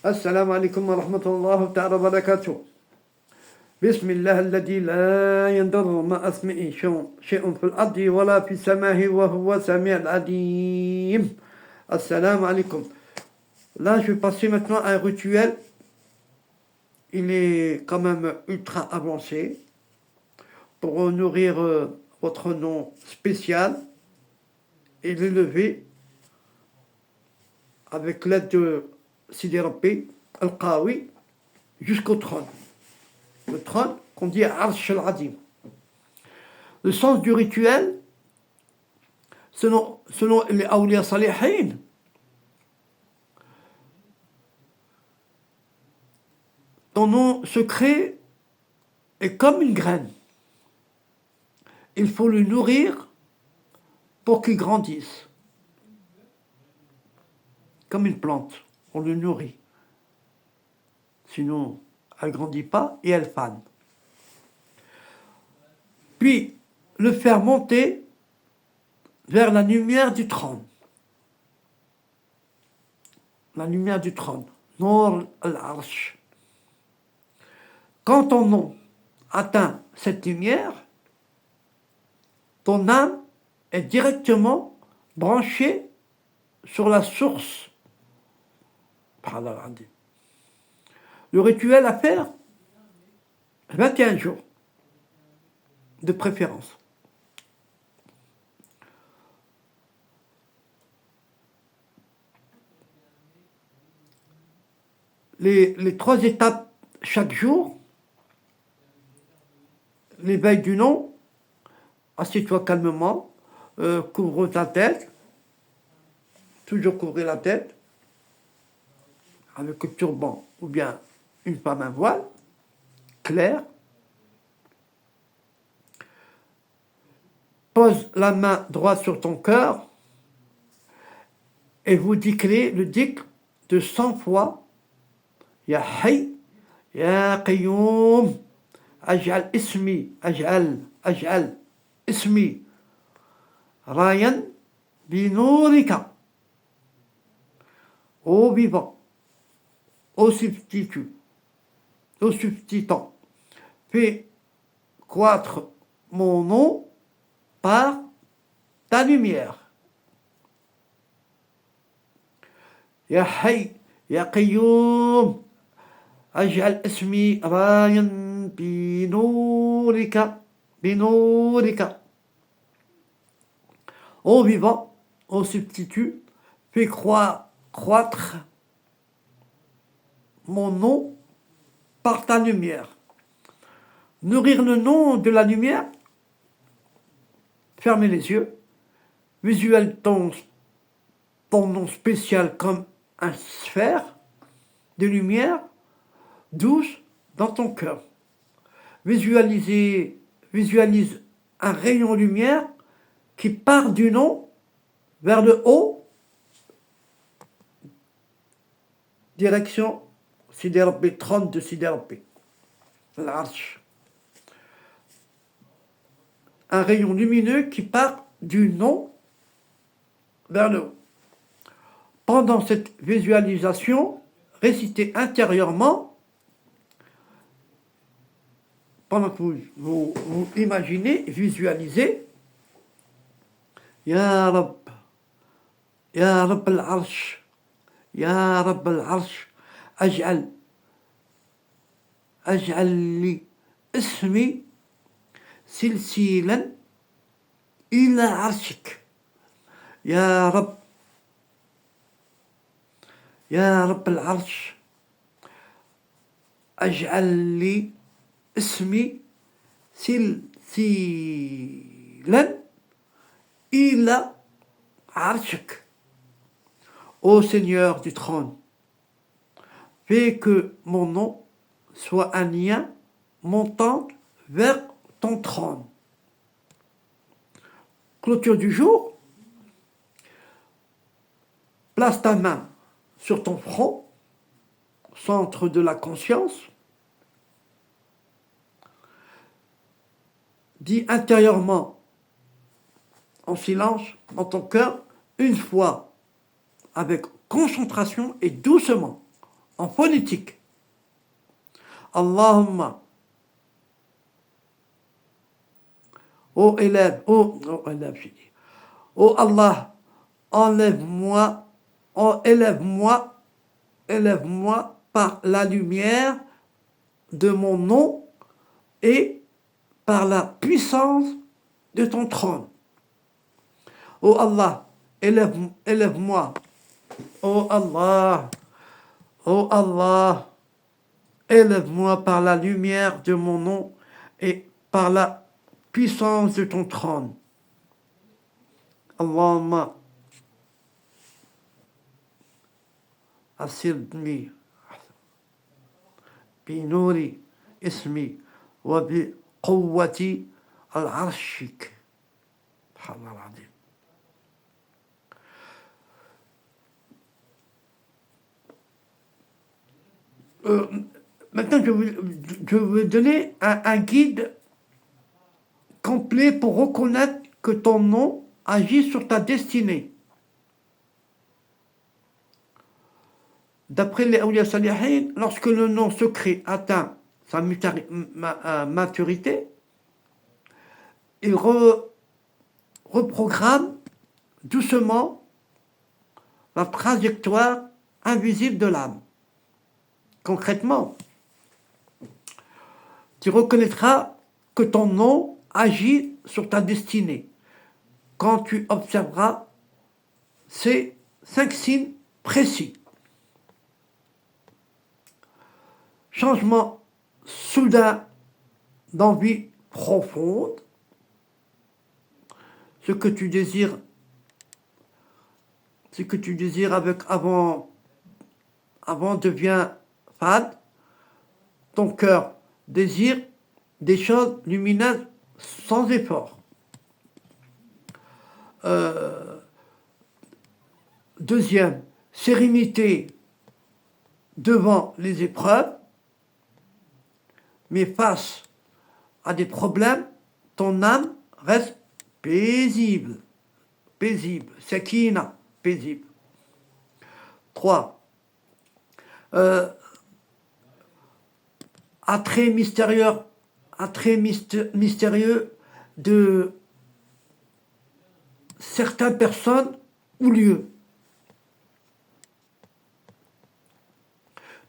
السلام عليكم ورحمة الله تعالى وبركاته. بسم الله الذي لا يضر مع اسمه شيء في الأرض ولا في السماء وهو السميع العليم. Assalamu alaikum. Là, je vais passer maintenant à un rituel. Il est quand même ultra avancé pour nourrir votre nom spécial et l'élever avec l'aide de Sidi Rabbi Al-Qawi jusqu'au trône. Le trône qu'on dit Arsh al-Azim. Le sens du rituel, selon les Awliya Salihin, ton nom secret est comme une graine. Il faut le nourrir pour qu'il grandisse. Comme une plante, on le nourrit. Sinon, elle ne grandit pas et elle fane. Puis, le faire monter vers la lumière du trône. La lumière du trône. Nour al-Arsh. Quand ton nom atteint cette lumière, ton âme est directement branchée sur la source. Le rituel à faire, 21 jours de préférence. Les 3 étapes chaque jour, l'éveil du nom, assieds-toi calmement, couvre ta tête, toujours couvrir la tête, avec un turban ou bien une femme à voile, clair. Pose la main droite sur ton cœur et vous dictez le dhikr de 100 fois. Ya Hayy, Ya Qayyum, Aj'al ismi, Aj'al ismi, Rayan binurika. Ô vivant, ô substitut, ô substituant, fais croître mon nom par ta lumière. Ya Hayy, Ya Qayyum, Aj'al ismi rayan binurika. Ô vivant, ô substitut, fais croître mon nom par ta lumière. Nourrir le nom de la lumière, fermez les yeux, visualise ton nom spécial comme un sphère de lumière douce dans ton cœur. Visualise un rayon de lumière qui part du nom vers le haut, direction Sidi Rabbi, trône de Sidi Rabbi, l'Arsh. Un rayon lumineux qui part du nom vers le haut. Pendant cette visualisation, récitez intérieurement, pendant que vous imaginez, visualisez, Ya Rabb al-Arsh, Ya Rabb al-Arsh, Aj'al li ismi silsilan ila arshik. Ya Rabb al-Arsh, Aj'al li ismi silsilan ila arshik. Ô Seigneur du trône, fais que mon nom soit un lien montant vers ton trône. Clôture du jour, place ta main sur ton front, centre de la conscience. Dis intérieurement, en silence, dans ton cœur, une fois, avec concentration et doucement. en phonétique. Allahumma, ô élève, j'ai dit, ô Allah, enlève-moi, élève-moi, élève-moi par la lumière de mon nom et par la puissance de ton trône. Ô Allah, élève-moi. Ô Allah, ô Allah, élève-moi par la lumière de mon nom et par la puissance de ton trône. Allahumma assidni bi nouri ismi wa bi quwwati al-arshik. Maintenant, je vais donner un guide complet pour reconnaître que ton nom agit sur ta destinée. D'après les awliya salihin, lorsque le nom secret atteint sa maturité, il reprogramme doucement la trajectoire invisible de l'âme. Concrètement, tu reconnaîtras que ton nom agit sur ta destinée quand tu observeras ces 5 signes précis. Changement soudain d'envie profonde, ce que tu désires avec avant devient fade, ton cœur désire des choses lumineuses sans effort. Deuxième, sérénité devant les épreuves, mais face à des problèmes, ton âme reste paisible, sakina, paisible. 3. Attrait mystérieux de certaines personnes ou lieux.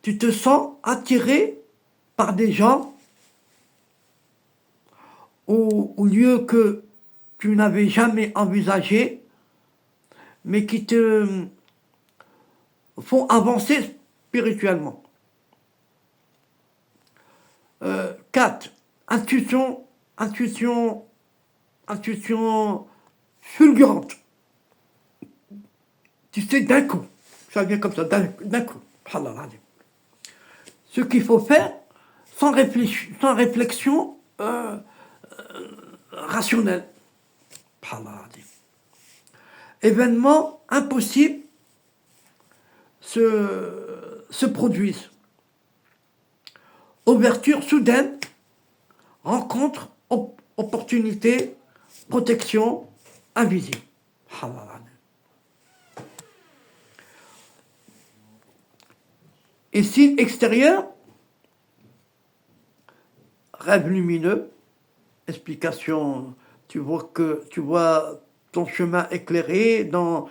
Tu te sens attiré par des gens ou lieux que tu n'avais jamais envisagés, mais qui te font avancer spirituellement. 4. Intuition fulgurante. Tu sais d'un coup, ça vient comme ça, d'un coup. Ce qu'il faut faire sans réflexion rationnelle. Événements impossibles se produisent. Ouverture soudaine, rencontre, opportunité, protection invisible. Et signe extérieur, rêve lumineux, explication, tu vois ton chemin éclairé dans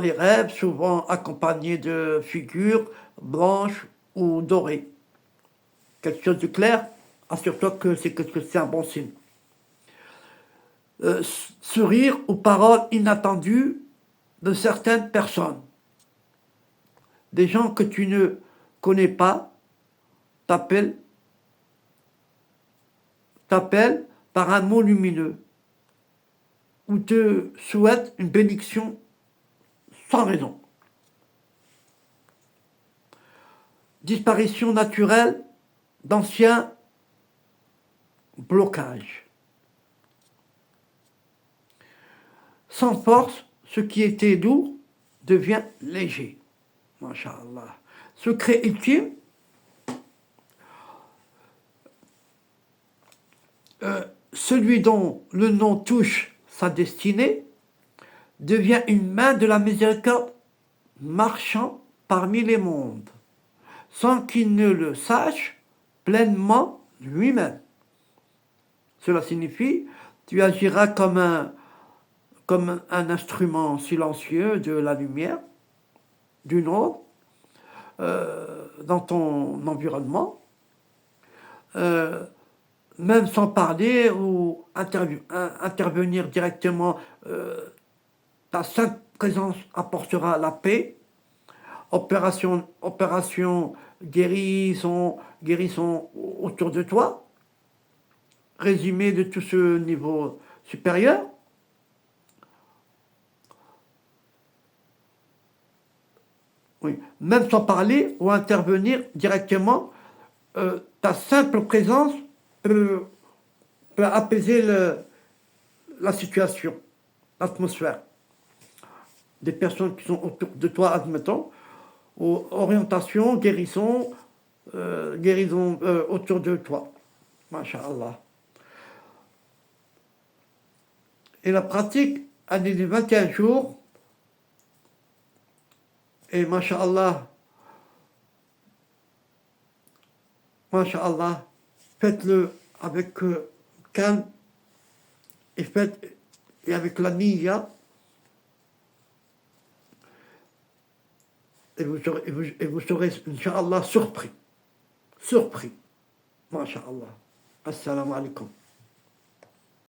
les rêves, souvent accompagné de figures blanches ou dorées. Quelque chose de clair, assure-toi que c'est un bon signe. Sourire aux paroles inattendues de certaines personnes. Des gens que tu ne connais pas t'appellent par un mot lumineux ou te souhaitent une bénédiction sans raison. Disparition naturelle d'anciens blocages. Sans force, ce qui était lourd devient léger. Masha'Allah. Secret ultime, celui dont le nom touche sa destinée devient une main de la miséricorde marchant parmi les mondes. sans qu'il ne le sache pleinement lui-même. Cela signifie, tu agiras comme un instrument silencieux de la lumière, du ordre, dans ton environnement, même sans parler ou intervenir directement. Ta simple présence apportera la paix. Opération guérison autour de toi. Résumé de tout ce niveau supérieur. Oui. Même sans parler ou intervenir directement, ta simple présence peut apaiser la situation, l'atmosphère des personnes qui sont autour de toi, admettons, ou orientation, guérison autour de toi. Masha'Allah. Et la pratique, elle est de 21 jours. Et Masha'Allah, faites-le avec calme et avec la niya. Et vous serez, Inch'Allah, surpris. Masha'Allah. Assalamu alaikum.